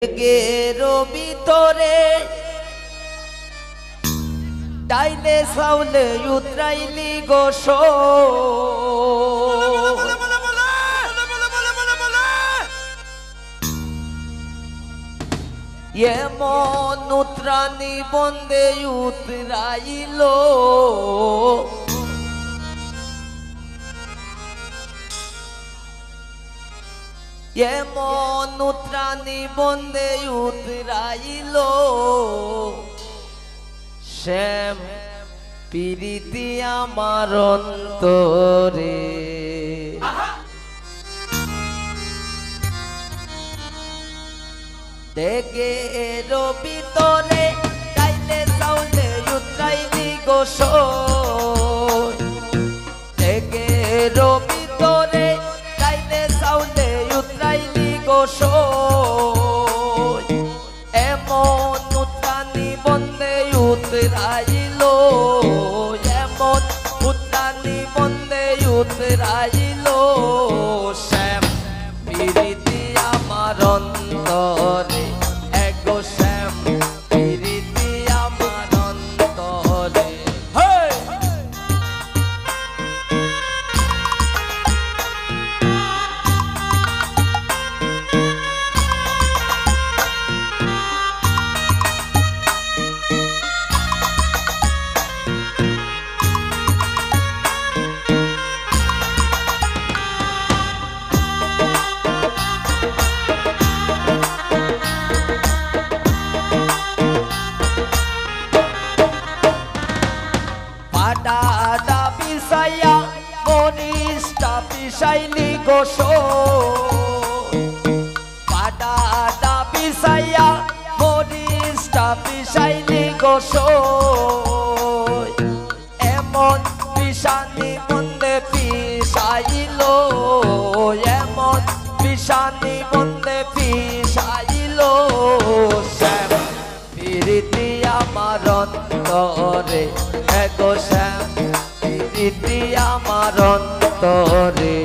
গেরো ভিতরে ডাইলে সাউলে উতরাইলি গোস এমন উতরানি বন্দে উতরাইল এমন উতরানি বন্দে উতরাইল শ্যাম প্রীতি আমার অন্তরে দেখে ভিতরে গাইলে চাউলে উতরাইলি গোস দেখে ভিতরে গাইলে চাউলে উতরাইলি গোস এমন উতরানি বন্দে উতরাইল এমন উতরানি বন্দে উতরাইল শ্যাম প্রীতি আমার অন্তরে এগো শ্যাম প্রীতি আমার অন্তরে পাডাডা পিসাইয়া মনিষ্টা পিসাইলি গোস পাডাডা পিসাইয়া মনিষ্টা পিসাইলি গোস এমন পিসানি বন্দে পিসাইল এমন পিসানি বন্দে পিসাইল শ্যাম প্রীতি আমার অন্তরে এগো শ্যাম প্রীতি আমার অন্তরে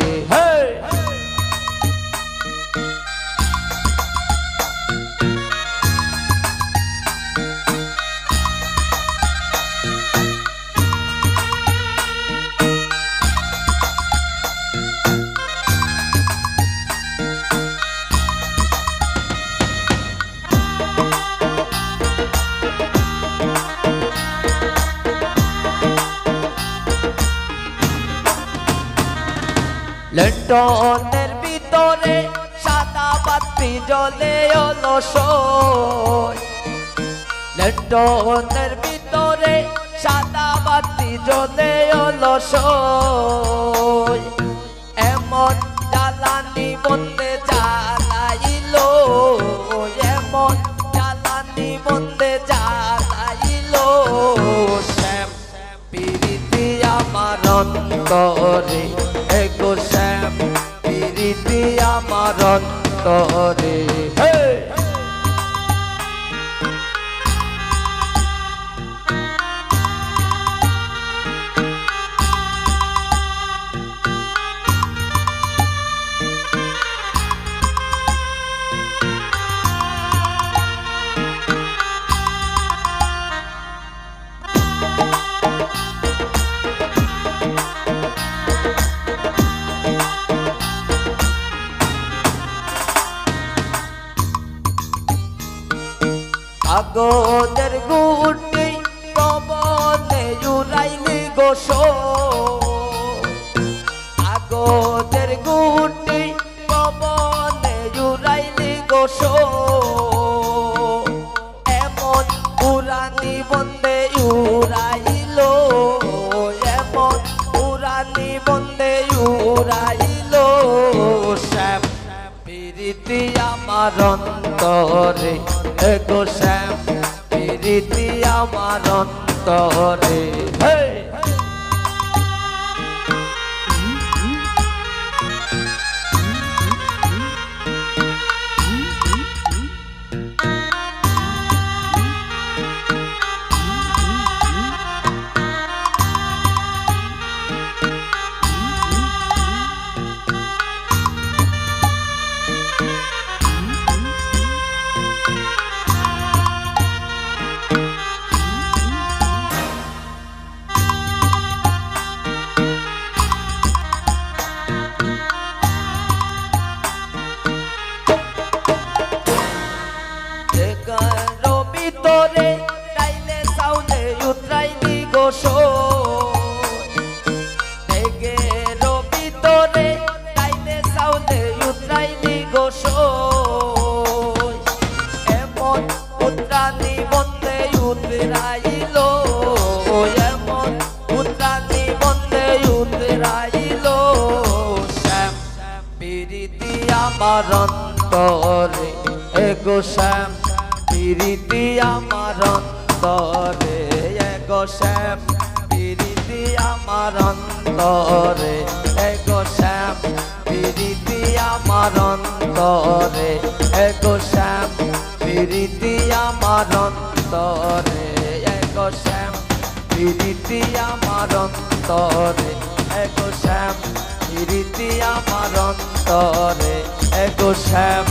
লন্ডনের ভিতরে সাদা বাতি জ্বলে অলস লন্ডনের ভিতরে সাদা বাতি জ্বলে অলস এমন জ্বালানি বন্দে জ্বালাইল এমন জ্বালানি বন্দে জ্বালাইল শ্যাম প্রীতি আমার অন্তরে এগো শ্যাম প্রীতি আমার অন্তরে কাগজের গুটি পবনে উড়াইলি গোস কাগজের গুটি পবনে উড়াইলি গোস এমন উড়ানি বন্দে উড়াইল এমন উড়ানি বন্দে উড়াইল শ্যাম প্রীতি আমার অন্তরে এগো শ্যাম প্রীতি আমার অন্তরে উতরাইলো এমন উতরানি বন্দে উতরাইলো শ্যাম প্রীতি আমার অন্তরে এগো শ্যাম প্রীতি আমার অন্তরে এগো শ্যাম প্রীতি আমার অন্তরে এগো শ্যাম প্রীতি আমার অন্তরে এগো শ্যাম প্রীতি আমার অন্তরে এগো শ্যাম প্রীতি আমার অন্তরে এগো শ্যাম প্রীতি আমার অন্তরে এগো শ্যাম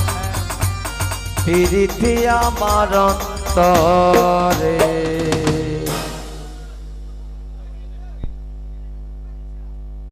প্রীতি আমার অন্তরে